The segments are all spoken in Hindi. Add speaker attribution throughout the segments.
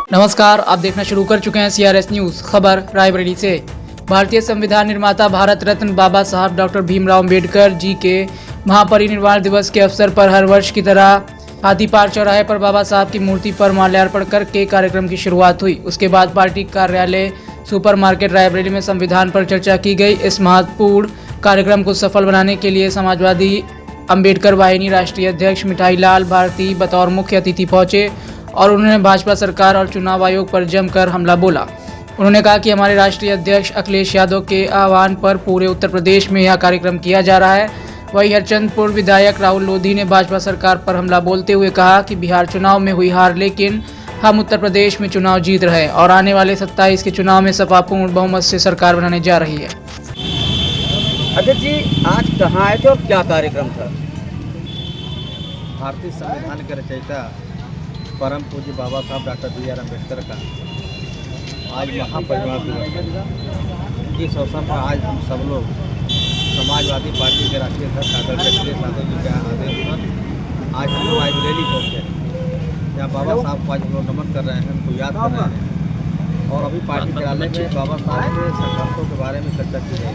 Speaker 1: नमस्कार, आप देखना शुरू कर चुके हैं CRS न्यूज। खबर रायबरेली से। भारतीय संविधान निर्माता भारत रत्न बाबा साहब डॉक्टर भीमराव अम्बेडकर जी के महापरिनिर्वाण दिवस के अवसर पर हर वर्ष की तरह हाथी पार्क चौराहे पर बाबा साहब की मूर्ति पर माल्यार्पण करके कार्यक्रम की शुरुआत हुई। उसके बाद पार्टी कार्यालय सुपरमार्केट रायबरेली में संविधान पर चर्चा की गई। इस महत्वपूर्ण कार्यक्रम को सफल बनाने के लिए समाजवादी अम्बेडकर वाहिनी राष्ट्रीय अध्यक्ष मिठाई लाल भारती बतौर मुख्य अतिथि पहुंचे और उन्होंने भाजपा सरकार और चुनाव आयोग पर जमकर हमला बोला। उन्होंने कहा कि हमारे राष्ट्रीय अध्यक्ष अखिलेश यादव के आह्वान पर पूरे उत्तर प्रदेश में यह कार्यक्रम किया जा रहा है। वहीं हरचंदपुर विधायक राहुल लोधी ने भाजपा सरकार पर हमला बोलते हुए कहा कि बिहार चुनाव में हुई हार, लेकिन हम उत्तर प्रदेश में चुनाव जीत रहे हैं और आने वाले 27 के चुनाव में सपा पूर्ण बहुमत से सरकार बनाने जा रही है।
Speaker 2: अध्यक्ष जी, आज कहाँ आए थे और क्या कार्यक्रम था?
Speaker 3: भारतीय संविधान के रचयिता परम पूज्य बाबा साहब डॉक्टर BR अम्बेडकर का आज महापरिनिर्वाण दिवस है। इस अवसर पर आज हम सब लोग समाजवादी पार्टी के राष्ट्रीय अध्यक्ष आदरणीय अखिलेश यादव जी के आदेश पर आज हम लोग रायबरेली पहुँचे, जहाँ बाबा साहब को आज हम लोग नमन कर रहे हैं, उनको याद कर रहे हैं। और अभी पार्टी कार्यालय में बाबा साहब के संघर्षों के बारे में चर्चा की गई।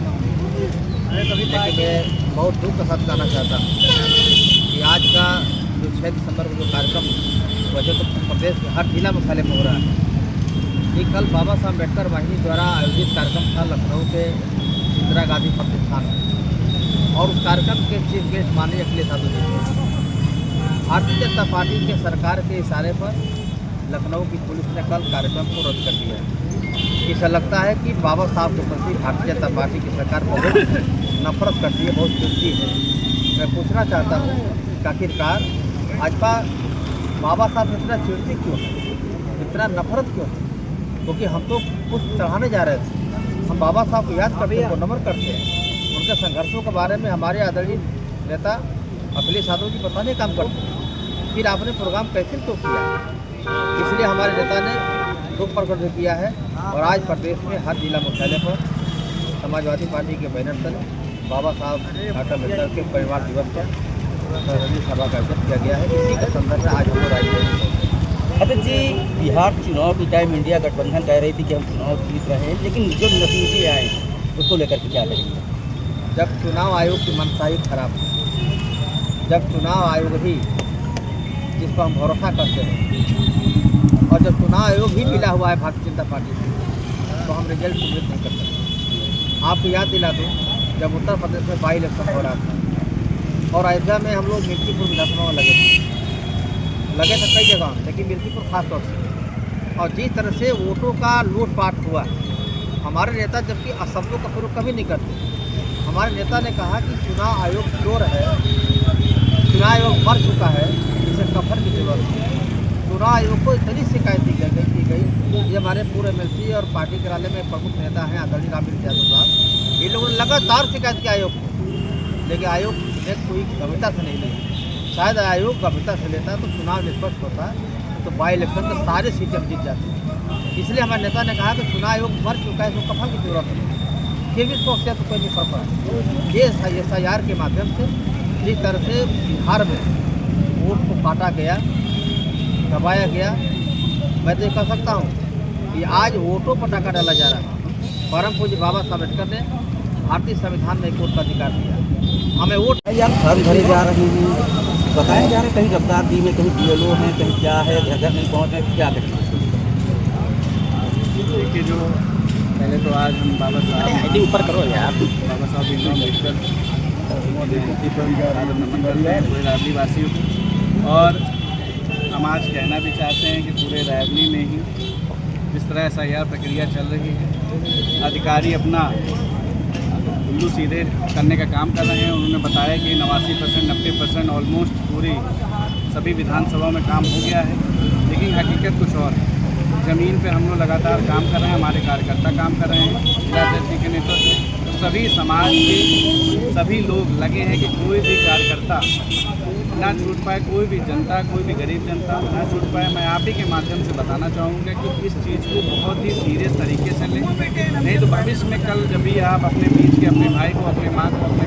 Speaker 3: लेकिन मैं बहुत दुख के साथ कहना चाहता हूँ कि आज का जो 6 दिसंबर को जो कार्यक्रम वैसे तो प्रदेश के हर जिला मुख्यालय में हो रहा है, ये कल बाबा साहब अम्बेडकर वाहिनी द्वारा आयोजित कार्यक्रम था लखनऊ के इंदिरा गांधी प्रतिष्ठान में। और उस कार्यक्रम के चीफ गेस्ट माननीय अखिलेश यादव जी। भारतीय जनता पार्टी के सरकार के इशारे पर लखनऊ की पुलिस ने कल कार्यक्रम को रद्द कर दिया है। ऐसा लगता है कि बाबा साहब के प्रति भारतीय जनता पार्टी की सरकार बहुत नफरत करती है, बहुत चिड़ती है। मैं पूछना चाहता हूँ कि आखिरकार भाजपा बाबा साहब इतना चिड़ती क्यों है, इतना नफरत क्यों है? क्योंकि हम तो कुछ चढ़ाने जा रहे थे, हम बाबा साहब को याद करते हैं, उनको नमन करते हैं। उनके संघर्षों के बारे में हमारे आदरणीय नेता अखिलेश यादव जी बताने काम करते हैं। फिर आपने प्रोग्राम कैंसिल क्यों किया? इसलिए हमारे नेता ने दुख प्रकट किया है और आज प्रदेश में हर जिला मुख्यालय पर समाजवादी पार्टी के बैनर तले बाबा साहब डॉक्टर अम्बेडकर के परिवार दिवस पर सभा का आयोजन किया गया है। इसी के संदर्भ में आज हम लोग रायबरेली पहुंचे।
Speaker 2: अध्यक्ष जी, बिहार चुनाव की टाइम इंडिया गठबंधन कह रही थी कि हम चुनाव जीत रहे हैं, लेकिन जो नतीजे आए उसको लेकर के क्या करेंगे?
Speaker 3: जब चुनाव आयोग की मनसा ही खराब है, जब चुनाव आयोग ही जिस पर हम भरोसा करते हैं और जब चुनाव आयोग ही मिला हुआ है भारतीय जनता पार्टी से, तो हम रिजल्ट उम्मीद नहीं कर सकते। आपको याद दिला दूँ, जब उत्तर प्रदेश में बाई इलेक्शन हो रहा था और अयोध्या में हम लोग मिर्चीपुर विधानसभा में लगे थे कई जगह, लेकिन मिर्चीपुर खास तौर से। और जिस तरह से वोटों का लूटपाट हुआ, हमारे नेता जबकि अशब्दों का प्रयोग कभी नहीं करते, हमारे नेता ने कहा कि चुनाव आयोग चोर है, चुनाव आयोग मर चुका है, इसे कफन की जरूरत है। चुनाव आयोग को इतनी शिकायत की गई। ये हमारे पूरे MLC और पार्टी कार्यालय में प्रमुख नेता हैं आदरणीय रामविलास यादव साहब, इन लोगों ने लगातार शिकायत की आयोग को, लेकिन आयोग ने कोई गंभीरता से नहीं ली। शायद आयोग गंभीरता से लेता तो चुनाव निष्पक्ष होता, तो बाई इलेक्शन में सारे सीटें हम जीत जाते। इसलिए हमारे नेता ने कहा कि चुनाव आयोग मर चुका है, इसको कफन की जरूरत नहीं, फिर भी इसको तो कोई नहीं फर्क पड़ा। ये SIR के माध्यम से जिस तरह से बिहार में वोट को काटा गया, दबाया गया, मैं तो ये कह सकता हूँ कि आज वोटों पर डाका डाला जा रहा है। परम पूज्य बाबा साहब अम्बेडकर ने भारतीय संविधान में एक वोट का अधिकार दिया, हमें वोट
Speaker 2: यार फॉर्म भरे जा रहे हैं, बताया जा रहा है कहीं रफ्तार दी में, कहीं BLO हैं, कहीं क्या है, घर नहीं पहुँच रहे, क्या करें?
Speaker 3: देखिए, जो पहले तो आज हम बाबा साहब
Speaker 2: ऊपर करो यार,
Speaker 3: बाबा साहब भीमराव अम्बेडकर नमन करते हैं पूरे रायबरेली वासियों को। और हम आज कहना भी चाहते हैं कि पूरे रायबरेली में ही जिस तरह SIR प्रक्रिया चल रही है, अधिकारी अपना उल्लू सीधे करने का काम कर रहे हैं। उन्होंने बताया कि 89% 90% ऑलमोस्ट पूरी सभी विधानसभाओं में काम हो गया है, लेकिन हकीकत कुछ और है। ज़मीन पे हम लोग लगातार काम कर रहे हैं, हमारे कार्यकर्ता काम कर रहे हैं जिलाध्यक्ष जी के नेतृत्व में, तो सभी समाज के सभी लोग लगे हैं कि कोई भी कार्यकर्ता ना छूट पाए, कोई भी जनता, कोई भी गरीब जनता ना छूट पाए। मैं आप ही के माध्यम से बताना चाहूँगा कि इस चीज़ को बहुत ही सीरियस तरीके से लें, नहीं तो भविष्य में कल जब भी आप अपने बीच के अपने भाई को, अपने माँ को, अपने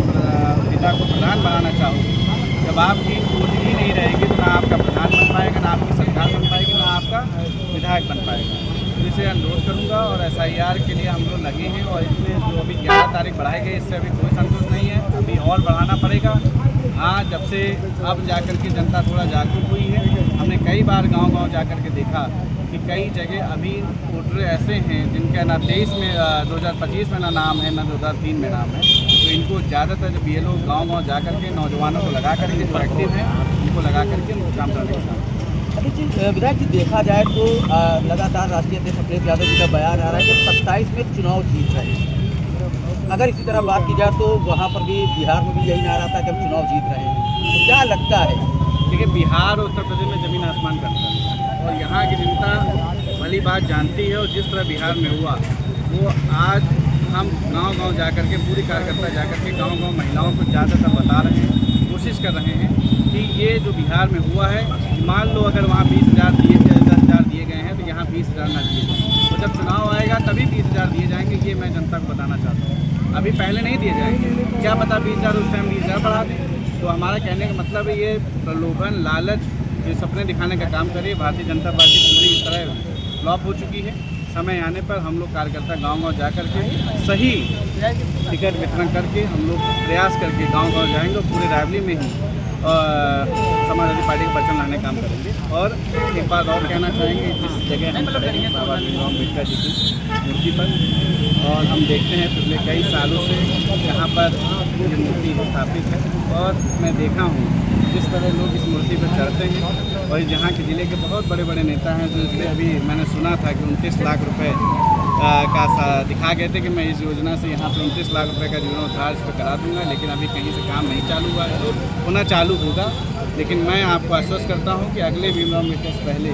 Speaker 3: पिता को प्रधान बनाना चाहो, जब आपकी वोट ही
Speaker 4: ही नहीं रहेगी तो ना आपका प्रधान बन पाएगा, ना आपकी सरकार बन पाएगी, ना आपका विधायक बन पाएगा। तो इसे अनुरोध करूँगा और SIR के लिए हम लोग लगे हैं और इसमें जो अभी 11 तारीख बढ़ाई गई इससे अभी कोई संतोष नहीं है, अभी और बढ़ाना पड़ेगा। हाँ, जब से अब जाकर के जनता थोड़ा जागरूक हुई है, हमने कई बार गांव-गांव जाकर के देखा कि कई जगह अभी वोटर ऐसे हैं जिनका ना 2025 में ना नाम है, ना 2003 में नाम है। तो इनको ज़्यादातर जब ये लोग गाँव-गाँव जाकर के नौजवानों को लगा करके जो एक्टिव हैं उनको लगा करके काम करने का काम।
Speaker 2: विधायक जी, देखा जाए तो लगातार राष्ट्रीय अध्यक्ष अखिलेश यादव जी का बयान आ रहा है कि 27 में चुनाव जीत रहे हैं। अगर इसी तरह बात की जाए तो वहाँ पर भी बिहार में भी यही नारा था कि हम चुनाव जीत रहे हैं, तो क्या लगता है?
Speaker 4: देखिए, बिहार और उत्तर प्रदेश में ज़मीन आसमान का अंतर है और यहाँ की जनता भली बात जानती है। और जिस तरह बिहार में हुआ वो आज हम गांव-गांव जाकर के पूरी कार्यकर्ता जाकर के गांव-गांव महिलाओं को ज़्यादातर बता रहे हैं, कोशिश कर रहे हैं कि ये जो बिहार में हुआ है, मान लो अगर वहाँ 20,000 दिए 10,000 दिए गए हैं तो यहाँ 20,000 ना दिए जाएँ। तो जब चुनाव आएगा तभी 20,000 दिए जाएंगे, ये मैं जनता को बताना चाहता हूँ। अभी पहले नहीं दिए जाएंगे, क्या पता 20,000 उस टाइम 20,000 बढ़ा दें। तो हमारा कहने का मतलब है ये प्रलोभन, लालच, ये सपने दिखाने का काम करिए। भारतीय जनता पार्टी पूरी तरह फ्लॉप हो चुकी है। समय आने पर हम लोग कार्यकर्ता गांव-गांव जाकर के सही टिकट वितरण करके हम लोग प्रयास करके गांव-गांव जाएंगे और पूरे रायबरेली में ही समाजवादी पार्टी का परचम लाने का काम करेंगे। और एक बात और कहना चाहेंगे, जिस जगह हम खड़े हैं बाबा भीमराव अम्बेडकर जी की मूर्ति पर, और हम देखते हैं पिछले कई सालों से यहाँ पर ये मूर्ति स्थापित है और मैं देखा हूँ जिस तरह लोग इस मूर्ति पर चढ़ते हैं। और यहाँ के ज़िले के बहुत बड़े बड़े नेता हैं जो इसलिए अभी मैंने सुना था कि 29 लाख रुपए का दिखा गए थे कि मैं इस योजना से यहाँ पर 29 लाख रुपए का जीर्णोद्धार इस पर करा दूँगा, लेकिन अभी कहीं से काम नहीं चालू हुआ है, होना चालू होगा। लेकिन मैं आपको आश्वस्त करता हूँ कि अगले भीमराव अम्बेडकर से पहले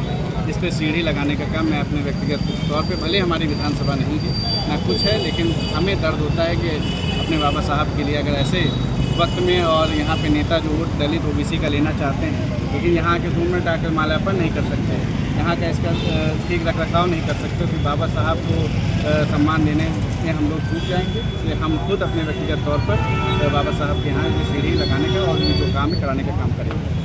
Speaker 4: इस पर सीढ़ी लगाने का काम मैं अपने व्यक्तिगत तौर पे, भले हमारी विधानसभा नहीं है ना कुछ है, लेकिन हमें दर्द होता है कि अपने बाबा साहब के लिए अगर ऐसे वक्त में और यहाँ पे नेता जो वोट दलित OBC का लेना चाहते हैं, लेकिन यहाँ के 2 मिनट आकर माल्यार्पण नहीं कर सकते, यहाँ का इसका ठीक रख रखाव नहीं कर सकते, तो बाबा साहब को सम्मान देने में हम लोग छूट जाएंगे। इसलिए हम खुद अपने व्यक्तिगत तौर पर बाबा साहब के यहाँ सीढ़ी लगाने का और जो काम है कराने का काम करेंगे।